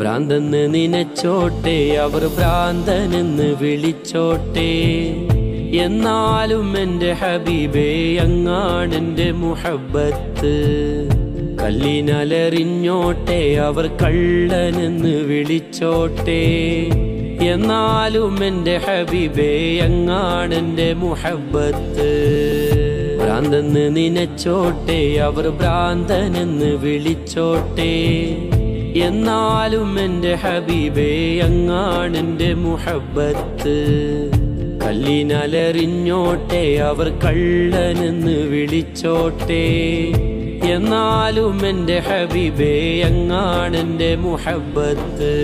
ഭ്രാന്തെന്ന് നിനച്ചോട്ടെ, അവർ ഭ്രാന്തനെന്ന് വിളിച്ചോട്ടെ, എന്നാലും എൻ്റെ ഹബീബേ അങ്ങാണെൻ്റെ മുഹബ്ബത്ത്. കല്ലിനലറിഞ്ഞോട്ടെ, അവർ കള്ളനെന്ന് വിളിച്ചോട്ടെ, എന്നാലും എൻ്റെ ഹബീബേ അങ്ങാണെൻ്റെ മുഹബ്ബത്ത്. ഭ്രാന്തെന്ന് നിനച്ചോട്ടെ, അവർ ഭ്രാന്തനെന്ന് വിളിച്ചോട്ടെ, എന്നാലും എൻ്റെ ഹബീബേ അങ്ങാണെൻ്റെ മുഹബ്ബത്ത്. കല്ലിനലറിഞ്ഞോട്ടെ, അവർ കള്ളനെന്ന് വിളിച്ചോട്ടെ, എന്നാലും എൻ്റെ ഹബീബേ അങ്ങാണെൻ്റെ മുഹബ്ബത്ത്.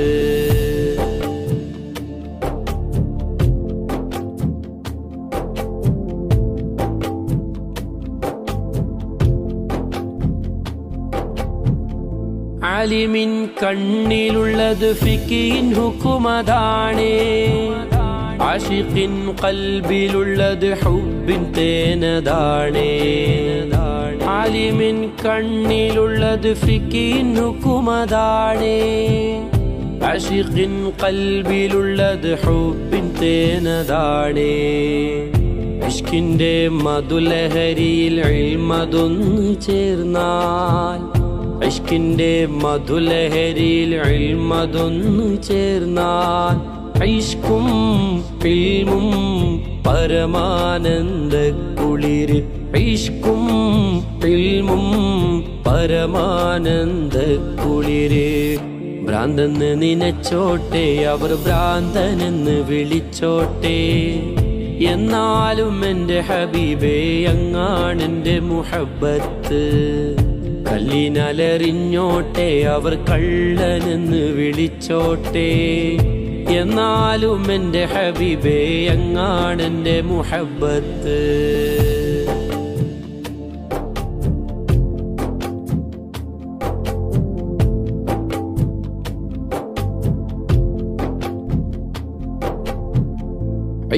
ആലിമിൻ കണ്ണിലുള്ളത് ഫിഖിൻ ഹുക്കുമതാണേ, ആശിഖിൻ ഖൽബിലുള്ളത് ഹുബ്ബിൻ തേനതാണേ. ആലിമിൻ കണ്ണിലുള്ളത് ഫിഖിൻ ഹുക്കുമതാണേ, ആശിഖിൻ ഖൽബിലുള്ളത് ഹുബ്ബിൻ തേനതാണേ. ഇഷ്കിന്റെ മധുലഹരിയിൽ ഇൽമതൊന്നു ചേർന്നാൽ, ഇഷ്കിന്റെ മധുലഹരിയിൽ ഇൽമതൊന്നു ചേർന്നാൽ, ഇഷ്കും ഇൽമും പരമാനന്ദ കുളിര്, ഇഷ്കും ഇൽമും പരമാനന്ദ കുളിര്. ഭ്രാന്തെന്ന് നിനച്ചോട്ടെ, അവർ ഭ്രാന്തനെന്ന് വിളിച്ചോട്ടെ, എന്നാലും എൻ്റെ ഹബീബേ അങ്ങാണെൻ്റെ മുഹബ്ബത്ത്. കല്ലിനലറിഞ്ഞോട്ടെ, അവർ കള്ളനെന്ന് വിളിച്ചോട്ടെ, എന്നാലും എൻ്റെ ഹബീബേ അങ്ങാണെൻ്റെ മുഹബ്ബത്ത്.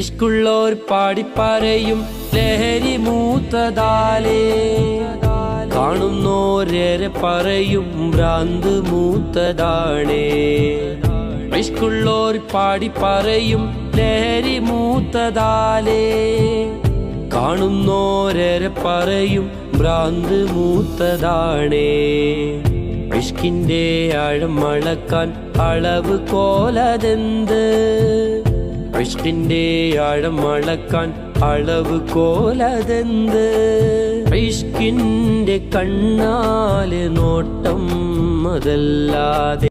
ഇഷ്കുള്ളോർ പാടിപ്പറയും ലഹരി മൂത്തതാലേ, കാണുന്നോരേറെ പറയും ഭ്രാന്ത് മൂത്തതാണേ. ഇഷ്കുള്ളോർ പാടിപ്പറയും ലഹരി മൂത്തതാലേ, കാണുന്നോരേറെ പറയും ഭ്രാന്ത് മൂത്തതാണേ. ഇഷ്കിന്റെ ആഴം അളക്കാൻ അളവ് കോലതെന്ത്, ഇഷ്കിന്റെ ആഴം അളക്കാൻ അളവ് കോലതെന്ത്. ഇഷ്കിന്റെ കണ്ണാലെ നോട്ടം അതല്ലാതെ